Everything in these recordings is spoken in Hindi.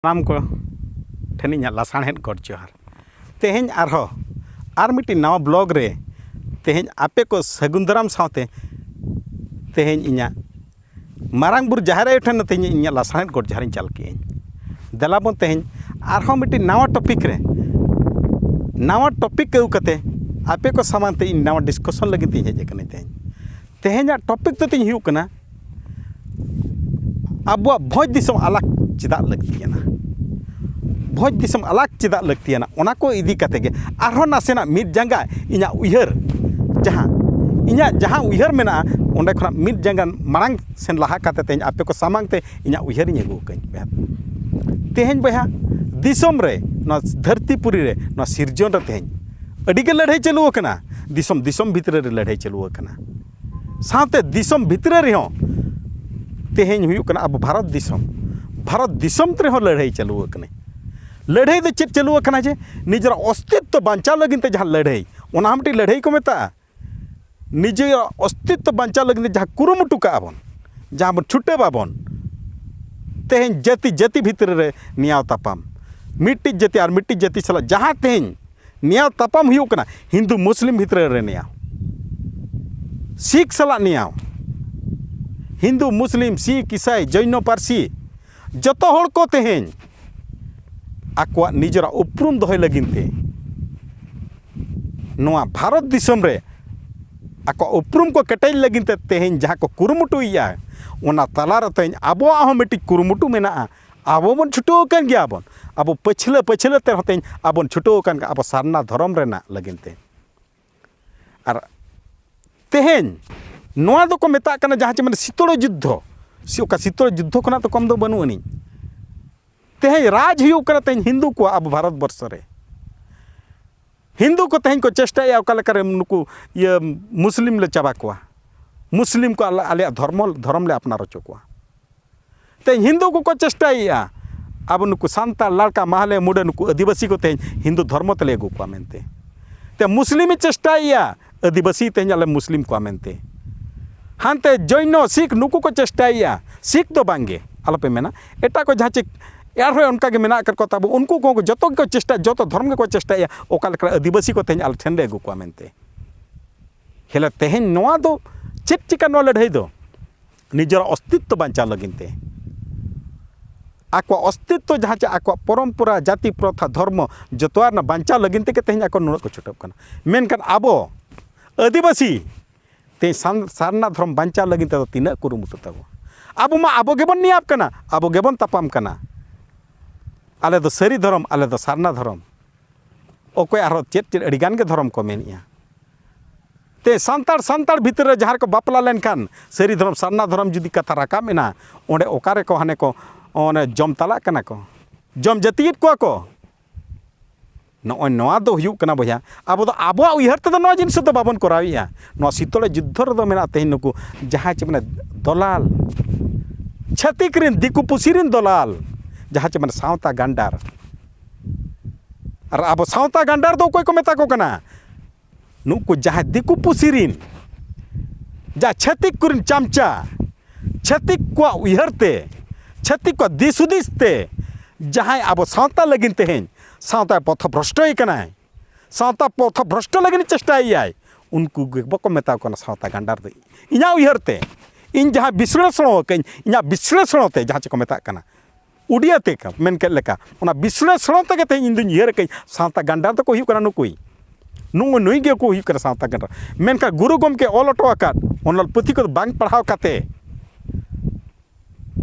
नाम को ठेनी लासाणहेद गॉड जोहार तेहें आर मिट्टी नवा ब्लॉग रे तेहें आपे को सगुन दाराम साथे तेहें इना मारांग बुर जाहेर आयो ठेन तेहें इना लासाणहेद गॉड जोहार चल के देलाबन तेहें आरहों मिट्टी नवा टॉपिक अगू कते आपे को सामान ते नवा डिस्कशन लगे तीन हेज कने तेहें टॉपिक तो तीन हुकना अब भोज दिसम अलग चेदा लगतियाना भोज दिसम अलग चेदा लगतियाना ओना को इदी कते गे आरहों नासेना मिद जंगा इना उयहर जहां उयहर मेना ओंडे खना मिद जंगा मांग सेन लहा कते तेहें आपे को सामांग ते इना उयहर इन अगू कई तेहें बहा दिसम रे न धरतीपुरी रे न सिरजन रे तेहें अडिगे लड़ाई चलू कना दिसम भितर रे लड़ाई चलू कना साथे दिसम भितर रे हो तेहें हुयुक कना अब भारत दिसम ते हो लड़ाई चलू कने लड़ाई दो चेक चलू कना जे निजर अस्तित्व बांचाव लगिन ते जहां लड़ाई ओना हमटी लड़ाई को मेता निजे अस्तित्व बांचाव लगिन जहां कुरुमुटु का आबन जहां बन छुटे बाबन तेहें जाति भितर रे नियाव तापाम मिट्टी जाति और मिट्टी जाति सला जहां तेहें नियाव तापाम हुयुक कना हिंदू मुस्लिम भितर रे नियाव सिख सला नियाव हिंदू मुस्लिम सिख ईसाई जैन पारसी जतो हड़ को तेहें आकवा निजरा उपरूम दोहय लगिनते नोआ भारत दिसम रे आकवा उपरूम को केटेज लगिनते तेहें जहां को कुरुमुटुइया ओना तला रे तेहें आबोआ हो मिट्टी कुरुमुटु मेना आबो बन छुटो कन गया बन आबो पछले ते तेहें आबोन छुटो कन आबो सारना धर्म रेना लगिनते आर तेहें नोआ दो को मेता कना जहां चे शीतल युद्ध खना तो कम दो बनू अनी तेहें राज हुयुक कना तेहें हिंदू को अब भारत वर्ष रे हिंदू को तेहें को चेष्टाया ओकालेकारे नुकु ये मुस्लिम ले चाबा कोआ मुस्लिम को आले धर्म ले अपना रचो कोआ तेहें हिंदू को चेष्टाया अब नुकु सांताल लड़का महले मुडे नुकु आदिवासी को तेहें हिंदू धर्म तले अगू कोआ मेनते ते मुस्लिम चेष्टाया आदिवासी तेहें आले मुस्लिम को मेनते हानते जैन सिख नुकु को चेष्टाया सिख तो बांगे आलोपे मेना एटा को जहां चे यार उनका के मेना कर को तब उनको को जतो को चेष्टा जतो धर्म को चेष्टाया ओकालेका आदिवासी को तेहें आल ठेंडे अगू को मेनते हेला तेहें नोआ दो चेक चिका नो लड़ाई दो निजर अस्तित्व बांचा लगिनते आको अस्तित्व जहां चे आको परंपरा जाति प्रथा धर्म जतोआर ना बांचा लगिनते के तेहें आको नुना को छुटप कना मेनकान आबो आदिवासी ते सारना धर्म बांचा लगिन ते तीना कुरुमुटु ताबो आबो गेबन नियाब कना आबो गेबन तापाम कना आले दो सरी धर्म आले दो सारना धर्म ओकोय आरो चेत अडिगान के धर्म को मेनिया ते सांतार भितर जहां को बापला लेनखान सरी धर्म सारना धर्म जुदी कथा राका मेना ओंडे ओकारे को हाने को ओने जम तला कना को जम जतियत को नोआ दो हुयुक कना बया अब दो आबो उयहर ते नो जिनिस दो बाबन कराविया नो शीतल युद्ध रे दो मेना तेहें नुकु जहां चे माने दलाल छतिक रिन दिकु पुसिरिन दलाल जहां चे माने सावता गांडार और अब सावता गांडार दो कोई को मेता को कना नुकु जहां दिकु पुसिरिन जा छतिक कुरिन चामचा छतिक को उयहरते छतिक को दिसुदिसते जहां अब सावता लगिन तेहें सावता पथ भ्रष्ट कनाय सावता पथ भ्रष्ट लगिन चेष्टाय उनको बको मेता को सावता गांडार दो इना उयहरते इन जहां विश्लेषण कई इना विश्लेषण ते जहां को मेता कना उडियाते का मेन के लेका ओना विश्लेषण ते के इन दुन उयहर कई सावता गांडार तो को हुई कना नुकुई नुई गे को हुई कना सावता गांडार मेन का गुरु गम के ऑल ऑटो आकात ओनल पुथी को बांग पढ़ाव काते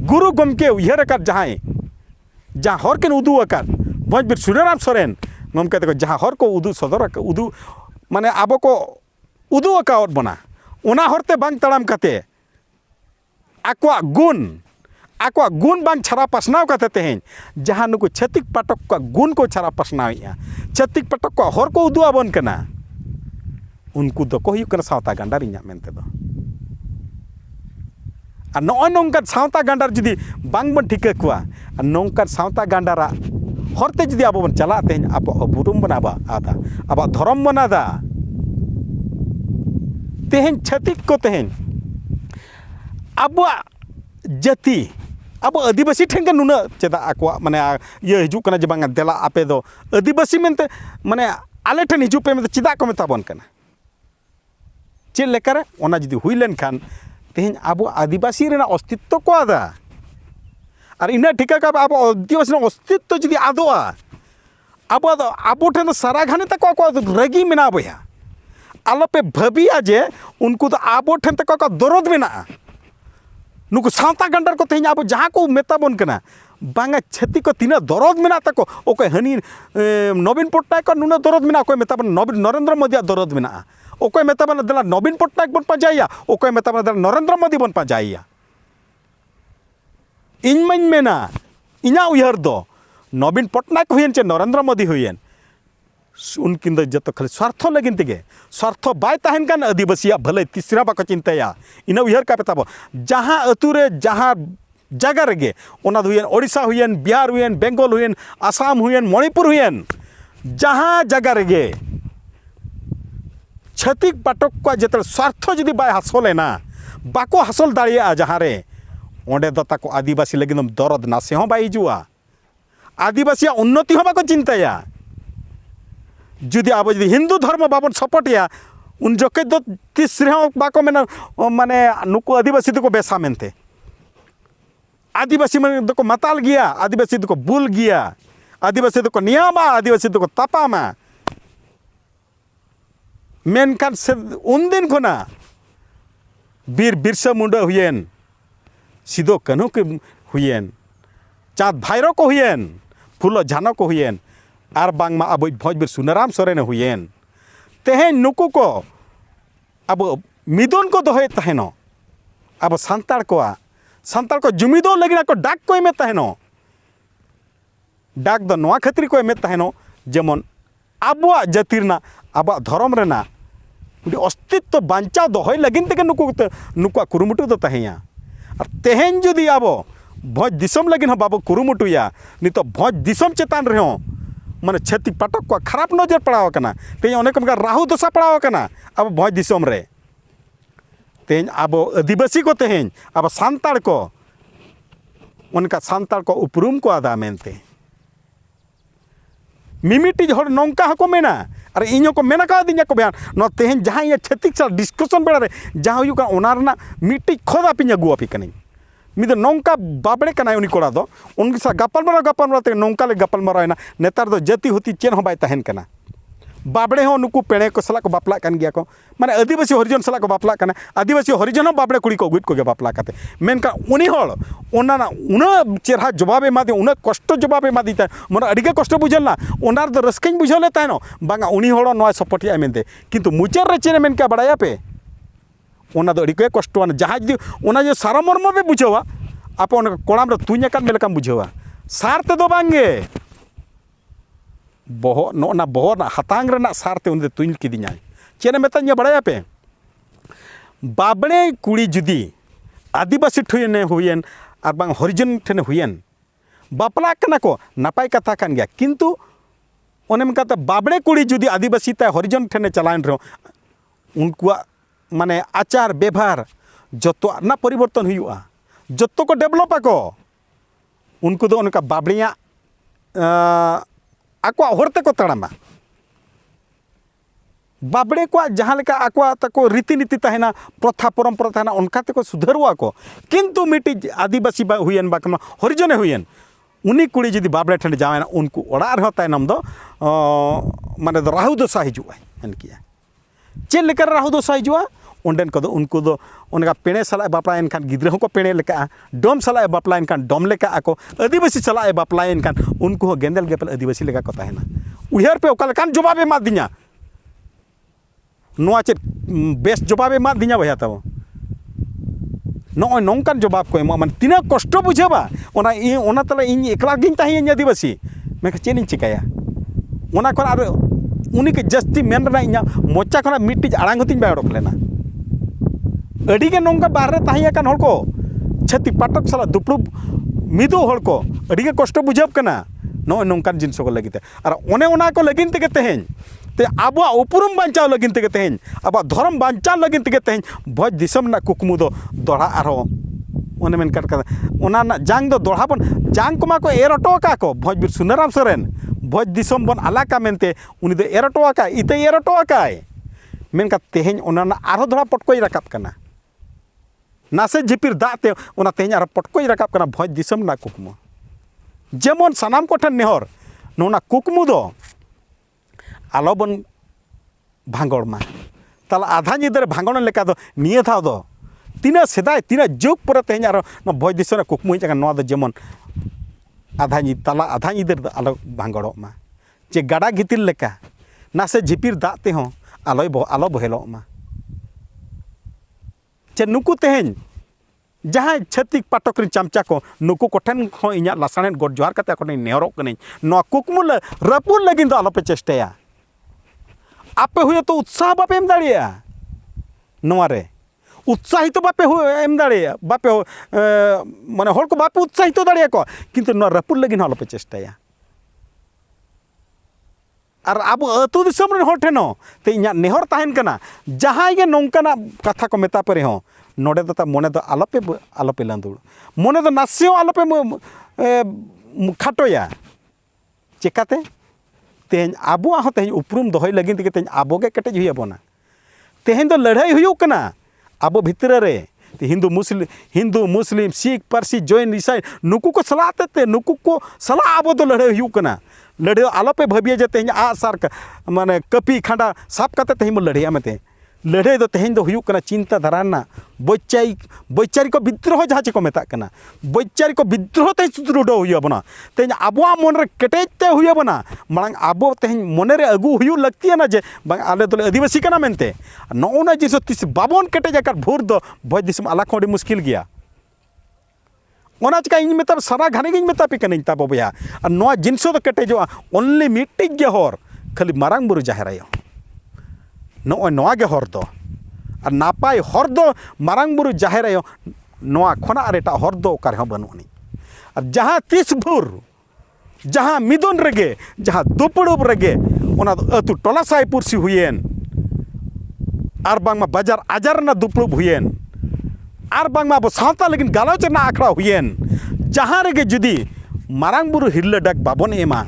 गुरु गम के उयहर आकात जहां हर के उदू आकात भोजबीर सूर्यराम सोरेन गमके तक जहां हर को उदू सदर उदू माने आबो को उदू अकाउट बना ओना हरते बांग तड़ाम काते आकवा गुण बांग छारा पासनाव काते तेहें जहां नुकु छतिक पाटक को गुण को छारा पासनावया छतिक पाटक को हर को उदू आबन कना उनको दो को हुयुक कना सावता गांडार इन्या मेनते दो आ नोय नोंका सावता गांडार जुदी बांग बन ठिका कुआ नोंका सावता गांडारा हरते जुदी आबो बन चला तेहें आबो बुरुम बनाबा आदा आबा धर्म बनादा तेहें छतिक को तेहें आबो जाति अब आदिवासी ठेन नुना चेदा आको माने ये हिजू कना जे बांगा देला आपे दो आदिवासी मेनते माने आले ठेन हिजू पे में चेदा को मेताबन कना चेद लेकारे ओना जदि हुई लेन खान तेहेन अब आदिवासी रेना अस्तित्व को आदा और इना ठिका का अब आदिवासी अस्तित्व जदि आदोआ अब ठेन सारा घाने तक को रगी मेना बया आलोपे भाबिया जे उनको तो अब ठेन तक को दरद मेना नुकु सावता गंडर को तेज अब जहाँ को मेताबन कना बांगा छती को तीना दरद मेना तको ओके हनी नवीन पट्टनायक को नुना दरद मेना ओके मेताबन नरेंद्र मोदी दरद मेना ओके मेताबन दला नवीन पट्टनायक बन पाजाया ओके मेताबन दला नरेंद्र मोदी बन पाजाया इन मन मेना इना उयहर दो नवीन पट्टनायक हुयन चे नरेंद्र मोदी हुयन उनकिन दो जतो खाली स्वार्थ लगिन तेगे स्वार्थ बाय तहन कान आदिवासिया भले तीसरा बाको चिंताया इना उयहर का पेताबो जहाँ अतुरे जहाँ जगह रेगे ओना हुयन ओडिशा हुयन बिहार हुयन बेंगल हुयन आसाम हुयन मणिपुर हुयन जहाँ जगह रेगे छतिक पाटक को जत स्वार्थ जदि बाय हासलेना बाको हासल दाड़िया जहाँ रे ओंडे दो ताको आदिवासी लगिन दरद नासे हों बाय हिजुआ आदिवासिया उन्नति हों बाको चिंताया जुदी अब जुदी हिंदू धर्म बाबन सपोर्टिया उन जोके दो तीसरे बाको मेना माने नुको आदिवासी को बेसा मेनते आदिवासी मन को मताल गया आदिवासी को बुल गया आदिवासी को नियामा आदिवासी को तपामा मेनकान से उन दिन खुना बीर बिरसा मुंडा हुयेन सिदो कान्हू के हुयेन चाँद भाईरो को हुयेन फुलो झानो को हुयेन आर बांगमा अब भोजबीर सुनाराम सोरेन हुयेन तेहेन नुकु को अब मिदन को दोहे तहेनो अब सांतार को जुमिदो लगिना को डाक को एमे तहेनो डाक दो नोआ खातिर को एमे तहेनो जेमन आबुआ जातिरना आबुआ धर्म रेना अस्तित्व बांचाव दोहय लगिन तेगे नुकुआ कुरुमुटु दो तहेया और तेहेन जुदी अब भोज दिसम लगिन हो बाबू कुरुमुटुया नितो भोज दिसम चेतान रहे माने छती पाटक को खराब नजर पड़ाव कना तेज अनेक राहु दशा पड़ाव कना अब भोज दिसम रे तेज अब आदिवासी को तेज अब सांताड़ को उनका सांताड़ को उपरूम को आदा मेनते मिमिटी हर नौका को मेना और इन को मेना का दिया को बयान न तेज जहाँ ये छतिक साल डिस्कशन बेड़ा रे जहाँ हुआ ओना रना मिट्टी खोदा पिंजा गुआपी कनी मिद नौका बाबड़े कना उनी कोड़ा दो उनके साथ गपलमारा ते नौका ले गपलमारा नेतार दो जाति होती चेन हो बाय तहन कना बाबड़े हो नुकु पेड़े को सला को बापला कान गया को माने आदिवासी हरिजन सला को बापला कना आदिवासी हरिजन बाबड़े कुड़ी को गुट को गे बापला काते मेनका उनी हल ओना ना उना चेहरा जवाब एमा दे उना कष्ट जवाब एमा दी मन अडिगे कष्ट बुझलना ओनार दो रस्कኝ बुझले तानो बांगा उनी हल नवा सपोर्टिया मेनते किंतु मुचार रे चेने मेनका बड़ाया पे ओना दो अडिगे कष्टवान जहाँ जदि ओना जो सारमर्म बे बुझावा आप कोड़ाम रे तुñ अकान मेलकाम बुझावा सारते दो बांगे बहो ना बहो ना हतांग रेना सारते उन तुñ किदिया चेने मेताኛ बड़ाया पे बाबड़े कुड़ी जुदी आदिवासी ठुने हुयन और बांग हरिजन ठेने हुयन बापला कना को नापाय कथा कान गया किंतु ओने मेकाते बाबड़े कुड़ी जुदी आदिवासी ता हरिजन ठेने चलान रे उनकुआ माने आचार व्यवहार जो ना परिवर्तन हुआ जो को डेवलप आको उनको दो उनका बाबड़िया आको हरते को तड़ामा बाबड़े को जहाँ लेका आको तको रीतिनीति तहना प्रथा परम्परा तहना उनका तको सुधरवा को किंतु मिट्टी आदिवासी हुयन बाकमा हरिजने हुयन उनी कुड़ी जदि बाबड़े ठेन जावेना उनको ओड़ा रह तायनम दो माने दो राहु दशा हिजुआ एनकिया चेल लेकर राहु दशा हिजुआ ओंडेन को उनको दो उनका पेड़े सला बापला एनखान गिद्रे को पेड़े लेका डोम सला बापला एनखान डोम लेका आको आदिवासी सला बापला एनखान उनको गेंदेल गेपल आदिवासी लेका को ताहेना उहर पे ओका लेकान जवाब एमा दिया नोआ चेद बेस जवाब एमा दिया भैया तब नॉय नौकान जवाब को एमा माने तीना कष्ट बुझावा ओना तले इन एकला गिन ताहेन आदिवासी मेका चेन इन चिकाया ओना कोन आर उनी के जस्ती मेन रना इना मोचा खना मिट्टी आड़ांग होतिन बाय ओडक लेना अडिगे नौका बाहर ताहिया कान हर को छती पाटक सला दुपड़ू मिदो हर को अडिगे कष्ट बुझाव कना नॉय नौकान जिनस को लगिते और ओने ओना को लगिन तेगे तेहेन ते आबुआ उपरुम बांचाव लगिन तेगे तेहेन आबुआ धर्म बांचाव लगिन तेगे तेहेन भोज दिसम ना कुकमु दो दोड़ा आरो ᱚᱱᱮ ᱢᱮᱱ ᱠᱟᱛ ᱚᱱᱟ ᱨᱮᱱᱟᱜ ᱡᱟᱝ ᱫᱚ ᱫᱚᱲᱦᱟ ᱵᱚᱱ ᱡᱟᱝ ᱠᱚᱢᱟ ᱠᱚ ᱮᱨ ᱦᱚᱴᱚ ᱟᱠᱟᱫ ᱠᱚ ᱵᱷᱚᱸᱡᱽ ᱵᱤᱨ ᱥᱩᱱᱟᱹᱨᱟᱢ ᱥᱚᱨᱮᱱ ᱵᱷᱚᱸᱡᱽ ᱫᱤᱥᱚᱢ ᱵᱚᱱ ᱟᱞᱟᱠᱟ ᱢᱮᱱᱛᱮ ᱩᱱᱤ ᱫᱚ ᱮᱨ ᱦᱚᱴᱚ ᱟᱠᱟᱫ ᱤᱛᱟᱹᱭ ᱮᱨ ᱦᱚᱴᱚ ᱟᱠᱟᱫ ᱢᱮᱱᱠᱷᱟᱱ ᱛᱮᱦᱮᱧ ᱚᱱᱟ ᱨᱮᱱᱟᱜ ᱟᱨᱦᱚᱸ ᱫᱚᱲᱦᱟ ᱯᱚᱴᱠᱚᱡ ᱨᱟᱠᱟᱵ ᱠᱟᱱᱟ ᱱᱟᱥᱮ ᱡᱷᱤᱯᱤᱨ ᱫᱟᱜ ᱛᱮ ᱚᱱᱟ ᱛᱮᱦᱮᱧ ᱟᱨᱦᱚᱸ ᱯᱚᱴᱠᱚᱡ ᱨᱟᱠᱟᱵ ᱠᱟᱱᱟ ᱵᱷᱚᱸᱡᱽ ᱫᱤᱥᱚᱢ ᱨᱮᱱᱟᱜ ᱠᱩᱠᱢᱩ ᱡᱮᱢᱚᱱ ᱥᱟᱱᱟᱢ ᱠᱚᱴᱷᱮᱱ ᱱᱮᱦᱚᱨ ᱱᱚᱣᱟ ᱠᱩᱠᱢᱩ ᱫᱚ ᱟᱞᱚᱵᱚᱱ ᱵᱷᱟᱸᱜᱚᱲ ᱢᱟ ᱛᱟᱦᱚᱞᱮ ᱟᱫᱷᱟ ᱧᱤᱫᱟᱹ ᱨᱮ ᱵᱷᱟᱸᱜᱚᱲ ᱞᱮᱠᱟ ᱫᱚ ᱱᱤᱭᱟᱹ ᱫᱷᱟᱣ ᱫᱚ ᱛᱤᱱᱟᱹᱜ ᱥᱮᱫᱟᱭ ᱛᱤᱱᱟᱹᱜ ᱡᱩᱜᱽ ᱯᱚᱨᱮ ᱛᱮᱦᱮᱧ ᱟᱨᱦᱚᱸ ᱱᱚᱣᱟ ᱵᱷᱚᱸᱡᱽ ᱫᱤᱥᱚᱢ ᱨᱮ ᱠᱩᱠᱢᱩ ᱦᱮᱡ ᱟᱠᱟᱱᱟ ᱱᱚᱣᱟ ᱫᱚ ᱡᱮᱢᱚᱱ ᱟᱫᱷᱟ ᱧᱤᱫᱟᱹ ᱨᱮᱫᱚ ᱟᱞᱚ ᱵᱷᱟᱸᱜᱚᱲᱚᱜ ᱢᱟ ᱡᱮ ᱜᱟᱰᱟ ᱜᱤᱛᱤᱞ ᱞᱮᱠᱟ ᱱᱟᱥᱮ ᱡᱷᱤᱯᱤᱨ ᱫᱟᱜ ᱛᱮᱦᱚᱸ ᱟᱞᱚ ᱵᱚᱦᱮᱞᱚᱜ ᱢᱟ ᱪᱮ ᱱᱩᱠᱩ ᱛᱮᱦᱮᱧ ᱡᱟᱦᱟᱸᱭ ᱪᱷᱟᱹᱛᱤᱠ ᱯᱟᱴᱚᱠ ᱨᱮᱱ ᱪᱟᱢᱪᱟ ᱠᱚ ᱱᱩᱠᱩ ᱠᱚᱴᱷᱮᱱ ᱦᱚᱸ ᱤᱧᱟᱹᱜ ᱞᱟᱥᱟᱲᱦᱮᱫ ᱜᱚᱰ ᱡᱚᱦᱟᱨ ᱠᱟᱛᱮ ᱟᱠᱚ ᱴᱷᱮᱱ ᱱᱮᱦᱚᱨᱚᱜ ᱠᱟᱹᱱᱟᱹᱧ ᱱᱚᱣᱟ ᱠᱩᱠᱢᱩ ᱨᱟᱹᱯᱩᱫ ᱞᱟᱹᱜᱤᱫ ᱫᱚ ᱟᱞᱚᱯᱮ ᱪᱮᱥᱴᱟᱭᱟ ᱟᱯᱮ ᱦᱚᱭᱛᱳ ᱩᱛᱥᱟᱦᱚ ᱵᱟᱯᱮ ᱮᱢ ᱫᱟᱲᱮᱭᱟᱜᱼᱟ ᱱᱚᱣᱟ ᱨᱮ উৎসাহিত বাপে এম দাঁড়িয়ে বাপে মানে হড় কো বাপে উৎসাহিত দাঁড়িয়ে কো কিন্তু নো রাপুর লাগি না আলোপে চেষ্টায়া আর আবো আতু দিসম রেন হড় ঠেনো তে ইᱧᱟᱹᱜ নেহর তাহেন কানা জাহাই গে নংকানা কথা কো মেতা পরে হো নোডে ᱫᱚ তা মনে ᱫᱚ আলোপে লান্দুড় মনে ᱫᱚ নাসিও আলোপে খাটোয়া চেকাতে তেহেñ আবুয়া হো তেহেñ উপরুম দহই লাগি তে তেহেñ আবোগে কেটেজ হুᱭ আবona তেহেñ ᱫᱚ লড়াই হুᱭᱩᱜ ᱠᱟᱱᱟ ᱟᱵᱚ ᱵᱷᱤᱛᱨᱤ ᱨᱮ হিন্দু মুসলিম শিখ পার্সি জৈন ইসাই নুকু ᱠᱚ ᱥᱟᱞᱟᱜ ᱛᱮ ᱱᱩᱠᱩ ᱠᱚ ᱥᱟᱞᱟᱜ ᱟᱵᱚ ᱫᱚ ᱞᱟᱹᱲᱦᱟᱹᱭ ᱦᱩᱭᱩᱜ ᱠᱟᱱᱟ ᱞᱟᱹᱲᱦᱟᱹᱭ ᱟᱞᱚᱯᱮ ᱵᱷᱟᱹᱵᱤᱭᱟ ᱡᱮ ᱛᱮᱦᱮᱧ ᱟᱜᱼᱥᱟᱨ ᱢᱟᱱᱮ ᱠᱟᱹᱯᱤ ᱠᱷᱟᱸᱰᱟ ᱥᱟᱵ ᱠᱟᱛᱮ ᱛᱮᱦᱮᱧ ᱵᱚ ᱞᱟᱹᱲᱦᱟᱹᱭᱟ ᱢᱮᱱᱛᱮ ᱞᱟᱹᱲᱦᱟᱹᱭ ᱫᱚ ᱛᱮᱦᱮᱧ ᱫᱚ ᱦᱩᱭᱩᱜ ᱠᱟᱱᱟ ᱪᱤᱱᱛᱟᱹ ᱫᱷᱟᱨᱟ ᱨᱮᱱᱟᱜ বৈচারিক বিদ্রোহ ᱡᱟᱦᱟᱸ ᱪᱮ ᱠᱚ ᱢᱮᱛᱟᱜ ᱠᱟᱱᱟ বৈচারিক বিদ্রোহ ᱛᱮ ᱥᱩᱫᱨᱩᱰᱟᱹᱣ ᱦᱩᱭ ᱟᱵᱚᱱᱟ ᱛᱮᱦᱮᱧ ᱟᱵᱚᱣᱟᱜ ᱢᱚᱱ ᱨᱮ ᱠᱮᱴᱮᱡ ᱛᱮ ᱦᱩᱭ ᱟᱵᱚᱱᱟ ᱢᱟᱲᱟᱝ ᱟᱵᱚ ᱛᱮᱦᱮᱧ ᱢᱚᱱᱮ ᱨᱮ ᱟᱹᱜᱩ ᱦᱩᱭᱩᱜ ᱞᱟᱹᱠᱛᱤᱭᱟᱱᱟ ᱡᱮ ᱵᱟᱝ ᱟᱞᱮ ᱫᱚᱞᱮ ᱟᱹᱫᱤᱵᱟᱹᱥᱤ ᱠᱟᱱᱟ ᱢᱮᱱᱛᱮ ᱱᱚᱜᱼᱚᱱᱟ ᱡᱤᱱᱤᱥ ᱛᱤᱥ ᱵᱟᱵᱚᱱ ᱠᱮᱴᱮᱡ ᱟᱠᱟᱫ ᱵᱷᱳᱨ ᱫᱚ ᱵᱷᱚᱡᱽ ᱫᱤᱥᱚᱢ ᱟᱞᱟᱜ ᱦᱚᱸ ᱟᱹᱰᱤ ᱢᱩᱥᱠᱤᱞ ᱜᱮᱭᱟ ᱚᱱᱟ ᱪᱤᱠᱟ ᱤᱧ ᱢᱮᱛᱟ ᱥᱟᱨᱟ ᱜᱷᱟᱱᱮ ᱜᱤᱧ ᱢᱮᱛᱟ ᱯᱮ ᱠᱟᱹᱱᱟᱹᱧ ᱛᱟᱵᱚ ᱵᱚᱭᱦᱟ ᱟᱨ ᱱᱚᱣᱟ ᱡᱤᱱᱤᱥ ᱫᱚ ᱠᱮᱴᱮᱡᱚᱜᱼᱟ ᱚᱱᱞᱤ ᱢᱤᱫᱴᱤᱡ ᱜᱮ ᱦᱚᱨ ᱠᱷᱟᱹᱞᱤ ᱢᱟᱨᱟᱝ ᱵᱩᱨᱩ ᱡᱟᱦᱮᱨ ᱟᱭᱳ ᱱᱚᱜᱼᱚᱭ ᱱᱚᱣᱟ ᱜᱮ ᱦᱚᱨ ᱫᱚ ᱟᱨ ᱱᱟᱯᱟᱭ ᱦᱚᱨ ᱫᱚ ᱢᱟᱨᱟᱝ ᱵᱩᱨᱩ ᱡᱟᱦᱮᱨ ᱟᱭᱳ ᱱᱚᱣᱟ ᱠᱷᱚᱱᱟᱜ ᱟᱨ ᱮᱴᱟᱜ ᱦᱚᱨ ᱫᱚ ᱚᱠᱟ ᱨᱮᱦᱚᱸ ᱵᱟᱹᱱᱩᱜ ᱟᱹᱱᱤᱡ ᱟᱨ ᱡᱟᱦᱟᱸ ᱛᱤᱥ ᱵᱷᱳᱨ ᱡᱟᱦᱟᱸ ᱢᱤᱫᱩᱱ ᱨᱮᱜᱮ ᱡᱟᱦᱟᱸ ᱫᱩᱯᱲᱩᱵ ᱨᱮᱜᱮ ᱚᱱᱟ ᱫᱚ ᱟᱹᱛᱩ ᱴᱚᱞᱟ ᱥᱟᱭ ᱯᱩᱨᱥᱤ ᱦᱩᱭᱮᱱ ᱟᱨ ᱵᱟᱝᱢᱟ ᱵᱟᱡᱟᱨ ᱟᱡᱟᱨ ᱨᱮᱱᱟᱜ ᱫᱩᱯᱲᱩᱵ ᱦᱩᱭᱮᱱ ᱟᱨ ᱵᱟᱝᱢᱟ ᱟᱵᱚ ᱥᱟᱶᱛᱟ ᱞᱟᱹᱜᱤᱫ ᱜᱟᱞᱚᱪ ᱨᱮᱱᱟᱜ ᱟᱠᱷᱲᱟ ᱦᱩᱭᱮᱱ ᱡᱟᱦᱟᱸ ᱨᱮᱜᱮ ᱡᱩᱫᱤ ᱢᱟᱨᱟᱝ ᱵᱩᱨᱩ ᱦᱤᱨᱞᱟᱹ ᱰᱟᱠ ᱵᱟᱵᱚᱱ ᱮᱢᱟ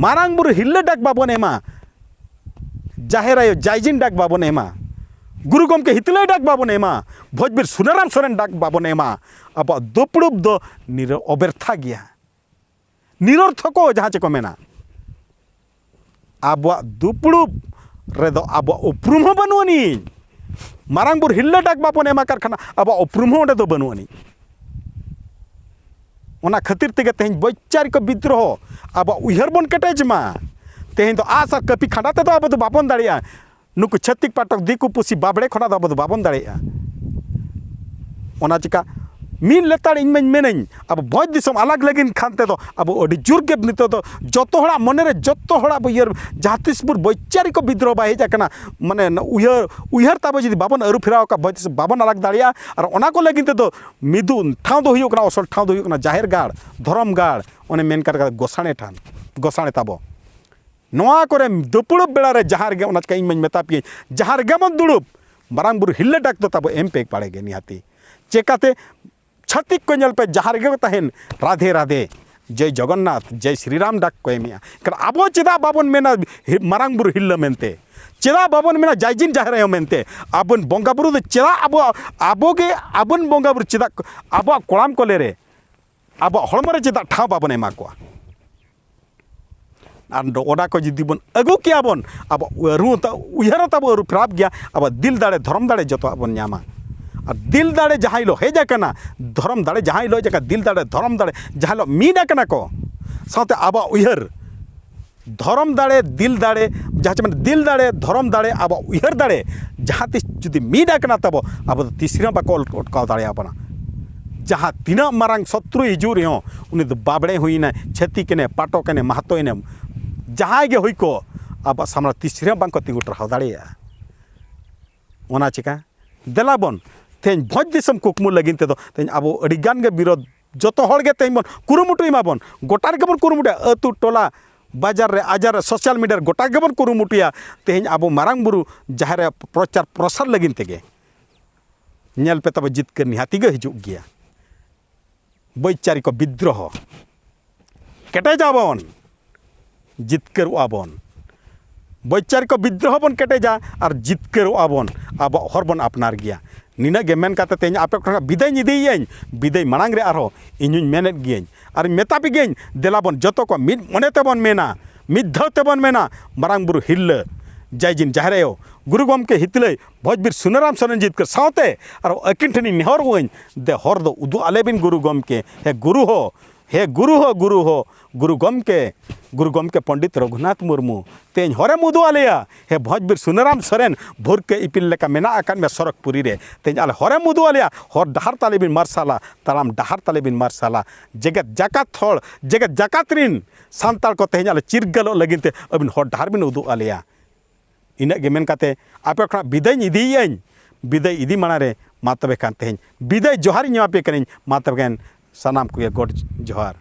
ᱢᱟᱨᱟᱝ ᱵᱩᱨᱩ ᱦᱤᱨᱞᱟᱹ ᱰᱟᱠ ᱵᱟᱵᱚᱱ ᱮᱢᱟ ᱡᱟᱦᱮᱨ ᱟᱭᱳ ᱡᱟᱭᱡᱤᱱ ᱰᱟᱠ ᱵᱟᱵᱚᱱ ᱮᱢᱟ গুরু গমকে হিতলই ডাক বাবন এমা ভোজবীর সুনারাম সরেন ডাক বাবন এমা আবো দুপড়ুব দো অব্যর্থা গিয়া নিরর্থক যাহা চে কো মেনা আবো দুপড়ুব রেদো আবো উপরুম হো বানু আনি মারাং বুর হিল্লা ডাক বাবন এমা কারখানা আবো উপরুম হো দো বানু আনি ওনা খাতির তেগে তেহেñ বৈচারিক বিদ্রোহ আবো উইহার বন কেটেজ মা তেহেñ দো আসার কপি খাঁডাতে দো আবো দো বাবন দাঁড়িয়া नुकु छत्तीक पाटक दिकु पुसी बाबड़े खना दो बाबन दाड़ेया ओना चिका मीन लेताड़ इन मेनई अब भोज दिसम अलग लगिन खानते दो अब अडी जुर्गे नित दो जतो हड़ा मने रे जतो हड़ा बुयर जातिसपुर बैचारिक विद्रोह बा हेज आकना माने उयहर ताबो जदि बाबन अरु फिराव का भोज दिसम बाबन अलग दाड़िया और ओना को लगिन दो मिदुन ठाव दो हुयो कना असल ठाव दो हुयो कना जाहेर गाड़ धरम गाड़ ओने मेन कर गोसाणे ताबो नोआ करे दुपुड़ुब बेड़ा रे जहाँ रे ओना चिका इन मेता पे जहाँ रे मन दुड़ुब मारांग बुरु हिल्ला डाक दो ताबो एम पे पाड़े गे निहाती चेकाते छत्तीक को नल पे जहाँ रे तहेन राधे राधे जय जगन्नाथ जय श्रीराम डाक को एमिया कर आबो चेदा बाबन मेना मारांग बुरु हिल्ला मेनते चेदा बाबन मेना जयजिन जहाँ रे मेनते आबन बोंगा बुरु दो चेदा आबोगे आबन बोंगा बुरु चेदा आबो कोड़ाम को ले रे आबो हड़मो रे चेदा ठाव बाबन एमा कोआ और ओडा को जुदी बन अगु किया बन अब उयहर तब अरु फिराब गया अब दिल दाड़े धर्म दाड़े जो बन नामा और दिल दाड़े जहाँ लो हेज आकना धर्म दाड़े जहाँ लो हेज दिल दाड़े धर्म दाड़े जहाँ लो मीड आकना को साथ अब उयहर धर्म दाड़े दिल दाड़े जहाँ दिल दाड़े धर्म दाड़े अब उयहर दाड़े जहाँ तीस जुदी मीड आकना तब अब तीसरा बाको अटकाव दाड़े अपना जहाँ तीना मारांग शत्रु हिजू रहे उनी दो बाबड़े हुईना छत्तीक ने पाटक ने महतो ने जहाँ गे हुई को अब सामना तीसरे बांग को तिंगु टराव दाड़िया ओना चिका देलाबन तेन भोज दिसम कुकमु लगिन ते दो तेन अब अडिगान गे विरोध जतो हड़ गे तेन बन कुरुमुटुई माबन गोटार गे बन कुरुमुटे अतु टोला बाजार रे आजार सोशल मीडिया गोटा गे बन कुरुमुटिया तेन अब मारांग बुरु जहाँ रे प्रचार प्रसार लगिन तेगे nyel pe taba jitkar nihati ge hijuk gea boicharik bidroho keteja bon jitkar abon boicharik bidroho bon keteja ar jitkar abon abo horbon apnar gea nina ge men kate tenya ape ko biday nideyen biday manang re arho inyun menet gein ar metapi gein delabon joto ko mid monete bon mena mid dhaute bon mena marang buru hilla jaijin jahreo guru gomke hitlei bhojbir sunaram soren jitkar saute ar akin thani nehor hoin de hor do udu alebin guru gomke he guru ho guru gomke pandit raghunath murmu teñ hore mudu aleya he bhojbir sunaram soren bhurke ipil leka mena akan me sorakpuri re teñ ale hore mudu aleya hor dahar talebin marsala taram dahar talebin marsala jegat jakatrin santal ko teñ ale chirgalo laginte abin hor dahar bin udu aleya ina ge men kate ape khana biday idiyen biday idi manare matabe kan teñ biday johar nyama pe kan matabe kan sanam ko god johar